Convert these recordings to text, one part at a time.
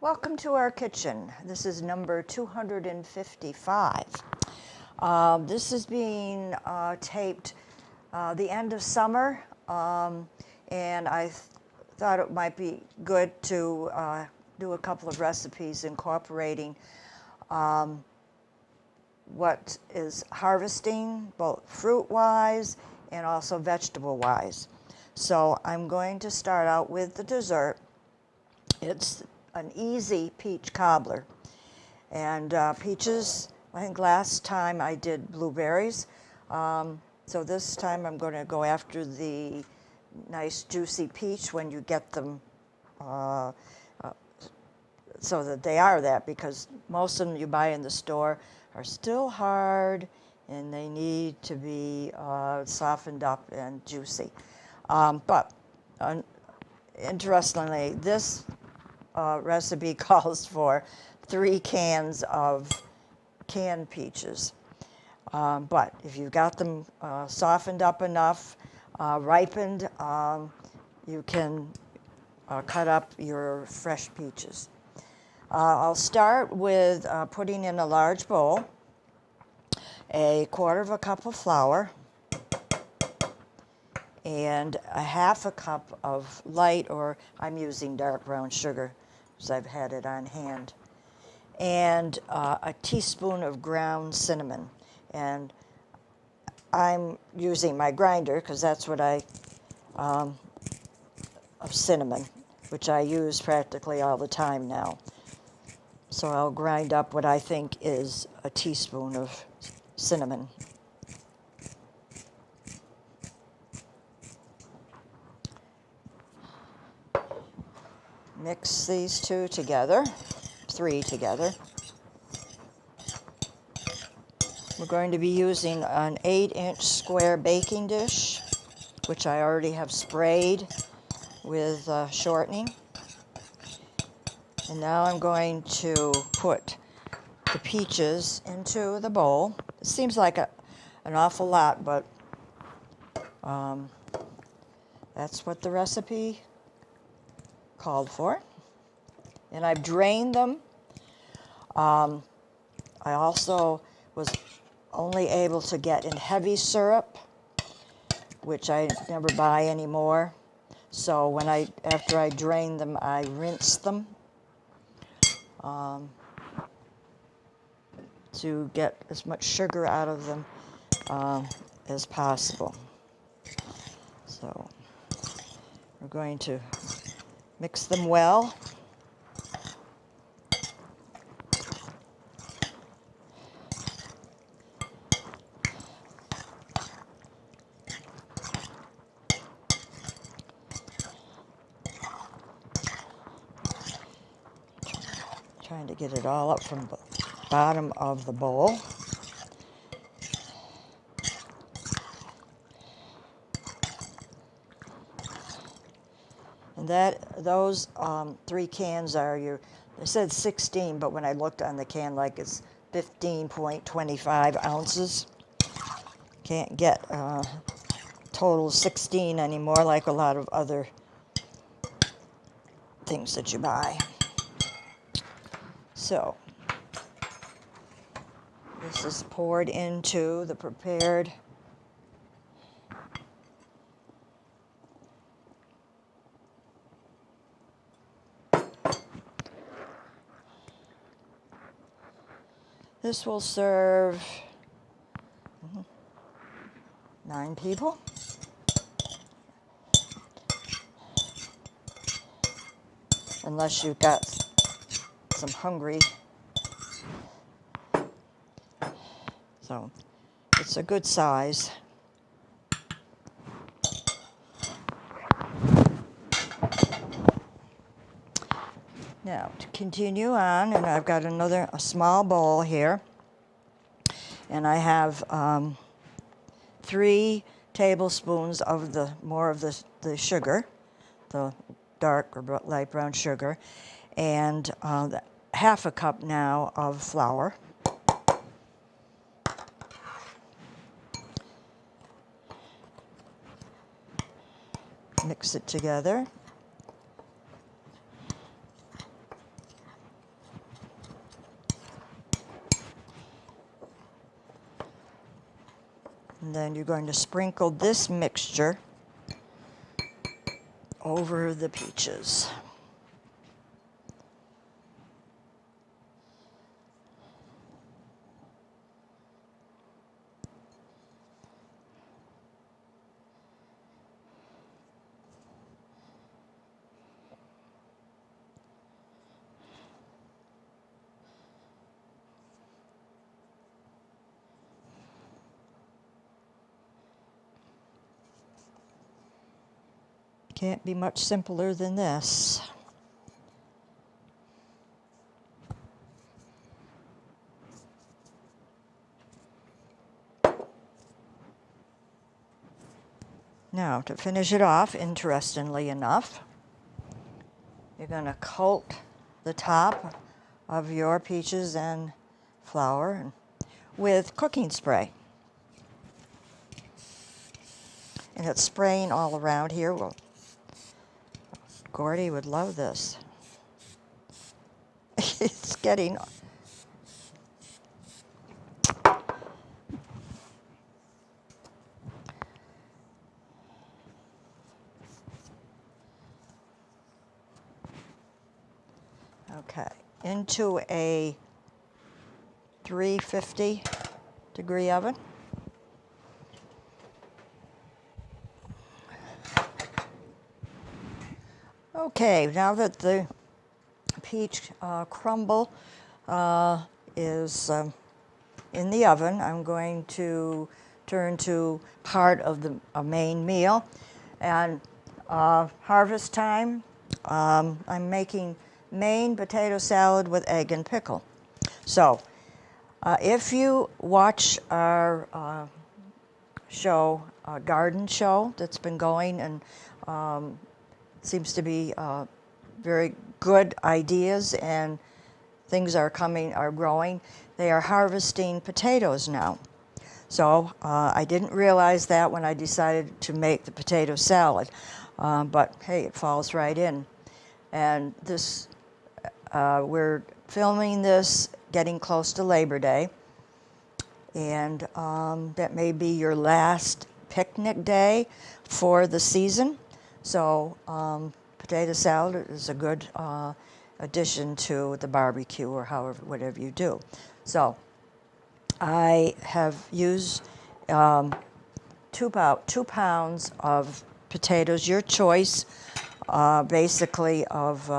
Welcome to our kitchen. This is number 255. This is being taped the end of summer, and I thought it might be good to do a couple of recipes incorporating what is harvesting, both fruit-wise and also vegetable-wise. So I'm going to start out with the dessert. It's an easy peach cobbler. And peaches, I think last time I did blueberries. So this time I'm going to go after the nice juicy peach when you get them so that they are that, because most of them you buy in the store are still hard and they need to be softened up and juicy. But interestingly, this recipe calls for 3 cans of canned peaches. But if you've got them softened up enough, ripened, you can cut up your fresh peaches. I'll start with putting in a large bowl a 1/4 cup of flour and a 1/2 cup of light, or I'm using dark brown sugar because I've had it on hand, and a teaspoon of ground cinnamon. And I'm using my grinder because that's what of cinnamon, which I use practically all the time now. So I'll grind up what I think is a teaspoon of cinnamon. Mix these 3 together. We're going to be using an 8-inch square baking dish, which I already have sprayed with shortening. And now I'm going to put the peaches into the bowl. It seems like an awful lot, but that's what the recipe called for. And I've drained them. I also was only able to get in heavy syrup, which I never buy anymore. So after I drain them, I rinse them to get as much sugar out of them as possible. So we're going to mix them well. Trying to get it all up from the bottom of the bowl. And those 3 cans are they said 16, but when I looked on the can, like it's 15.25 ounces. Can't get total 16 anymore, like a lot of other things that you buy. So this is poured into the prepared This will serve 9 people. Unless you've got some hungry. So it's a good size. Now to continue on, and I've got a small bowl here, and I have 3 tablespoons of more of the sugar, the dark or light brown sugar, and 1/2 cup now of flour. Mix it together. And then you're going to sprinkle this mixture over the peaches. Can't be much simpler than this. Now, to finish it off, interestingly enough, you're going to coat the top of your peaches and flour with cooking spray. And it's spraying all around here. Well, Gordy would love this. It's getting... Okay, into a 350 degree oven. Okay, now that the peach crumble is in the oven, I'm going to turn to part of the main meal. And harvest time, I'm making Maine potato salad with egg and pickle. So, if you watch our show, garden show that's been going and seems to be very good ideas and things are growing, they are harvesting potatoes now. So I didn't realize that when I decided to make the potato salad, but hey, it falls right in. And this, we're filming this getting close to Labor Day, and that may be your last picnic day for the season. So potato salad is a good addition to the barbecue or whatever you do. So I have used 2 pounds of potatoes, your choice, basically of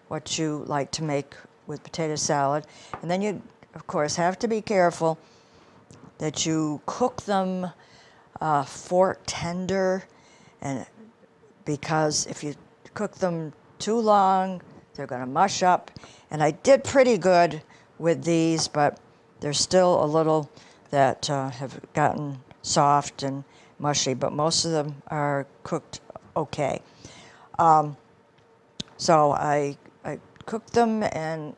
what you like to make with potato salad. And then you, of course, have to be careful that you cook them fork tender, and because if you cook them too long, they're going to mush up. And I did pretty good with these, but there's still a little that have gotten soft and mushy, but most of them are cooked okay. So I cooked them, and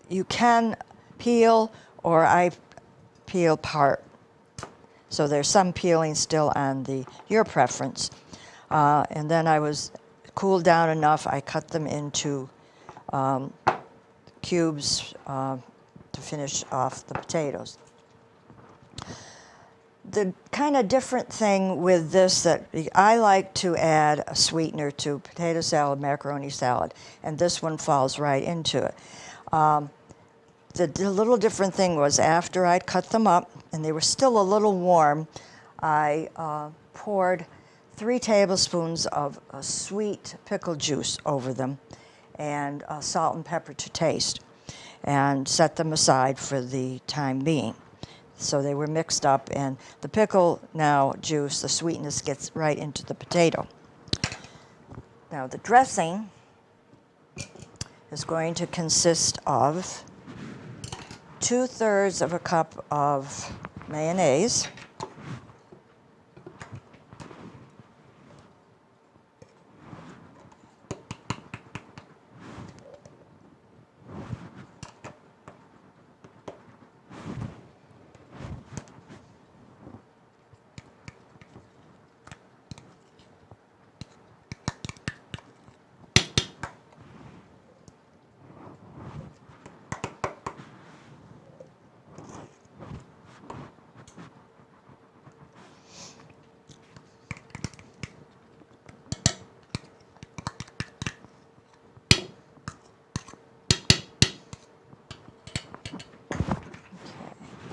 you can peel, or I peel part. So there's some peeling still on your preference. And then I was cooled down enough, I cut them into cubes to finish off the potatoes. The kind of different thing with this, that I like to add a sweetener to potato salad, macaroni salad, and this one falls right into it. The little different thing was, after I'd cut them up and they were still a little warm, I poured 3 tablespoons of sweet pickle juice over them, and salt and pepper to taste, and set them aside for the time being. So they were mixed up, and the pickle now juice, the sweetness gets right into the potato. Now the dressing is going to consist of 2/3 of a cup of mayonnaise,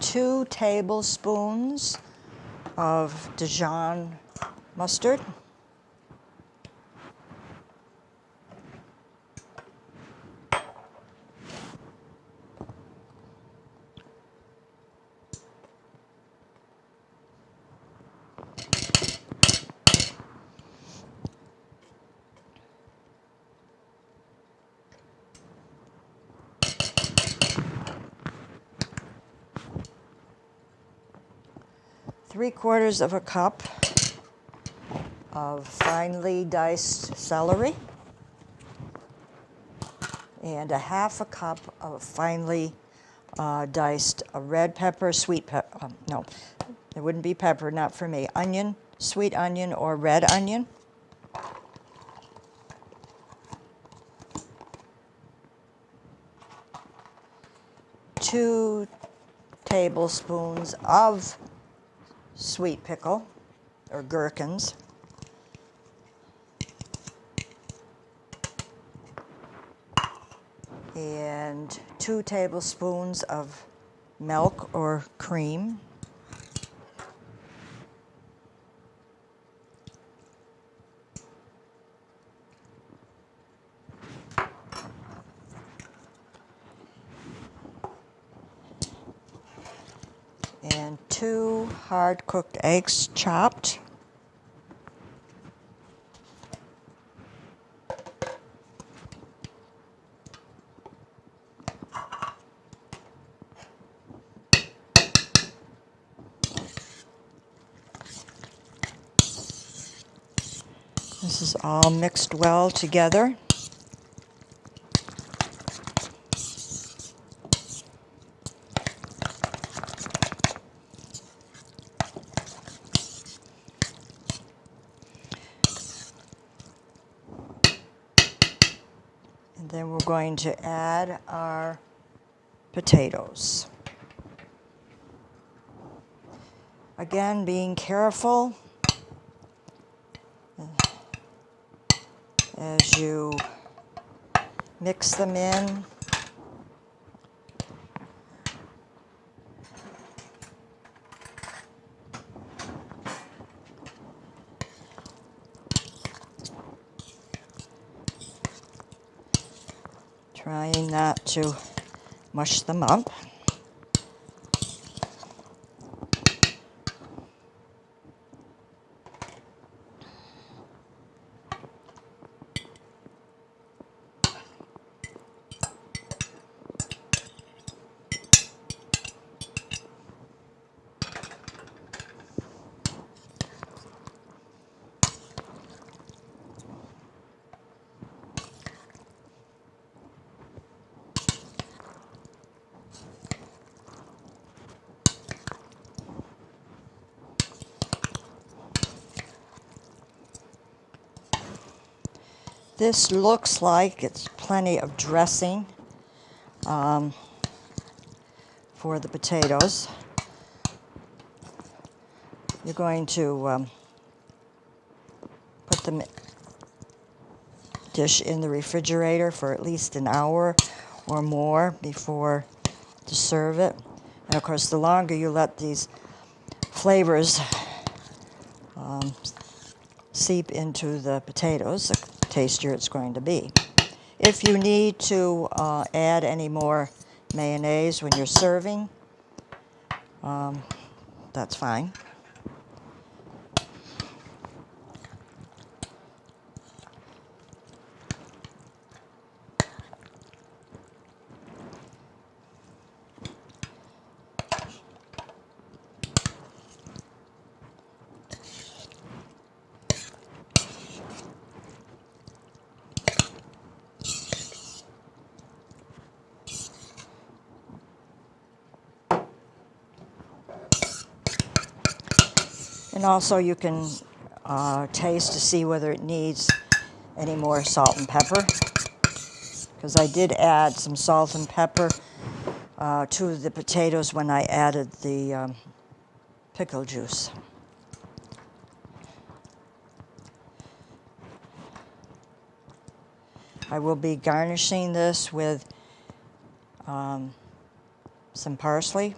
2 tablespoons of Dijon mustard. Three-quarters of a cup of finely diced celery, and a half a cup of finely diced red pepper, sweet pepper, no, it wouldn't be pepper, not for me, onion, sweet onion or red onion. Two tablespoons of sweet pickle or gherkins. And 2 tablespoons of milk or cream. And 2 hard-cooked eggs chopped. This is all mixed well together. And then we're going to add our potatoes. Again, being careful as you mix them in. Trying not to mush them up. This looks like it's plenty of dressing for the potatoes. You're going to put the dish in the refrigerator for at least an hour or more before to serve it. And of course, the longer you let these flavors seep into the potatoes, the tastier it's going to be. If you need to add any more mayonnaise when you're serving, that's fine. And also you can taste to see whether it needs any more salt and pepper, because I did add some salt and pepper to the potatoes when I added the pickle juice. I will be garnishing this with some parsley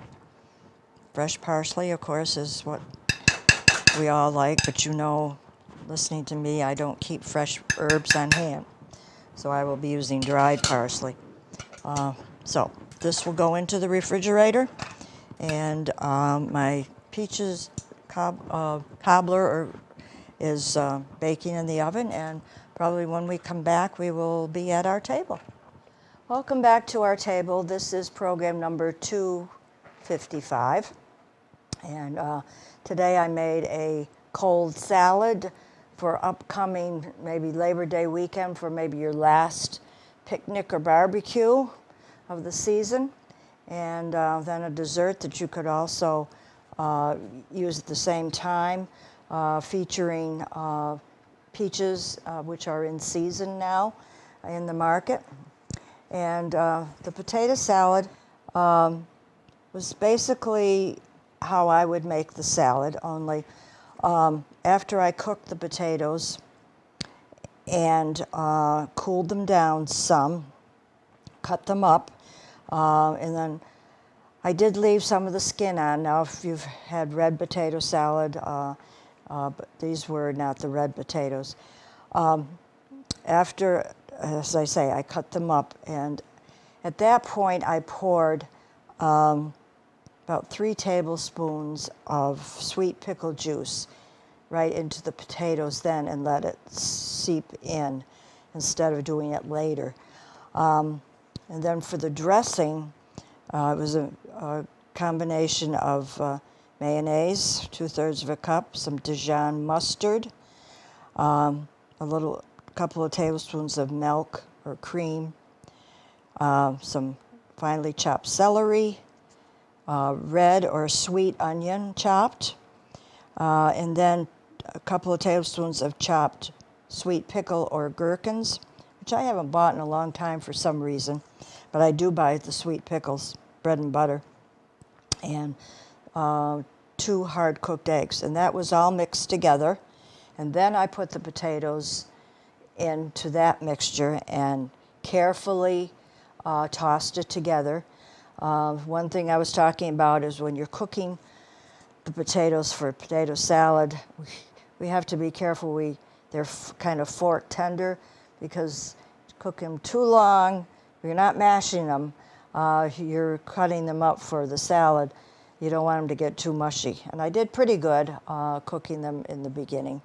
Fresh parsley, of course, is what we all like, but you know, listening to me, I don't keep fresh herbs on hand. So I will be using dried parsley. So this will go into the refrigerator, and my peaches cobbler is baking in the oven, and probably when we come back, we will be at our table. Welcome back to our table. This is program number 255, and today I made a cold salad for upcoming maybe Labor Day weekend, for maybe your last picnic or barbecue of the season, and then a dessert that you could also use at the same time, featuring peaches, which are in season now in the market. And the potato salad was basically how I would make the salad, only after I cooked the potatoes and cooled them down some, cut them up, and then I did leave some of the skin on. Now, if you've had red potato salad, but these were not the red potatoes. After, as I say, I cut them up, and at that point I poured about 3 tablespoons of sweet pickle juice right into the potatoes then, and let it seep in instead of doing it later. And then for the dressing, it was a combination of mayonnaise, 2/3 of a cup, some Dijon mustard, a couple of tablespoons of milk or cream, some finely chopped celery, red or sweet onion chopped, and then a couple of tablespoons of chopped sweet pickle or gherkins, which I haven't bought in a long time for some reason, but I do buy the sweet pickles, bread and butter, and 2 hard-cooked eggs. And that was all mixed together. And then I put the potatoes into that mixture and carefully tossed it together. One thing I was talking about is when you're cooking the potatoes for potato salad, we have to be careful. They're kind of fork tender, because cook them too long, you're not mashing them, you're cutting them up for the salad. You don't want them to get too mushy. And I did pretty good cooking them in the beginning.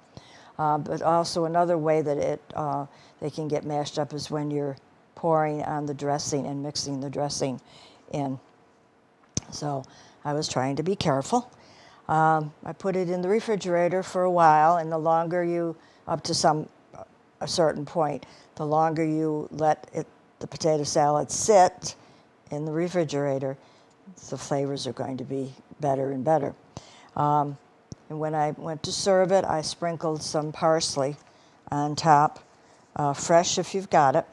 But also another way that they can get mashed up is when you're pouring on the dressing and mixing the dressing in. So I was trying to be careful. I put it in the refrigerator for a while, and the longer you, up to a certain point, the longer you let the potato salad sit in the refrigerator, the flavors are going to be better and better. And when I went to serve it, I sprinkled some parsley on top, fresh if you've got it,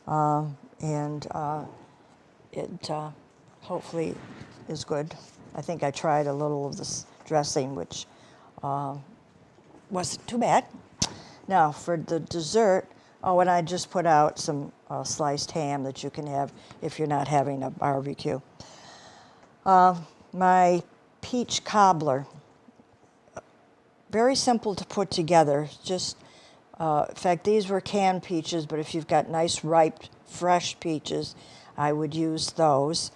and it hopefully is good. I think I tried a little of this dressing, which wasn't too bad. Now, for the dessert, and I just put out some sliced ham that you can have if you're not having a barbecue. My peach cobbler, very simple to put together. Just, in fact, these were canned peaches, but if you've got nice, ripe, fresh peaches, I would use those.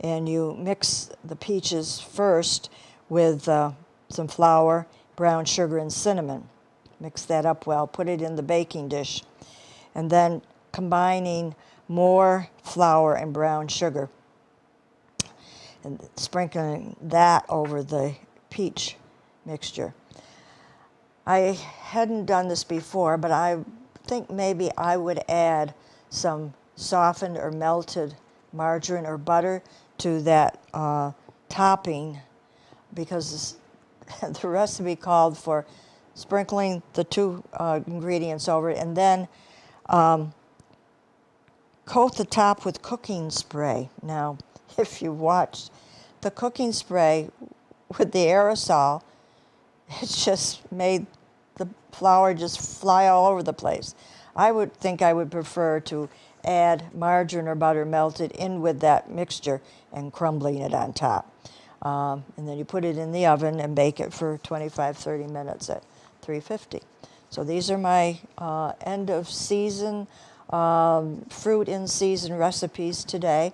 And you mix the peaches first with some flour, brown sugar, and cinnamon. Mix that up well, put it in the baking dish, and then combining more flour and brown sugar and sprinkling that over the peach mixture. I hadn't done this before, but I think maybe I would add some softened or melted margarine or butter to that topping, because the recipe called for sprinkling the 2 ingredients over it, and then coat the top with cooking spray. Now, if you watch the cooking spray with the aerosol, it just made the flour just fly all over the place. I would think I would prefer to add margarine or butter melted in with that mixture and crumbling it on top. And then you put it in the oven and bake it for 25-30 minutes at 350. So these are my end of season fruit in season recipes today.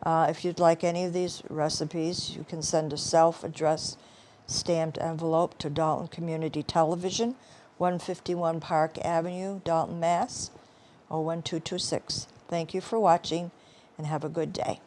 If you'd like any of these recipes, you can send a self-addressed stamped envelope to Dalton Community Television, 151 Park Avenue, Dalton, Mass. 01226. Thank you for watching and have a good day.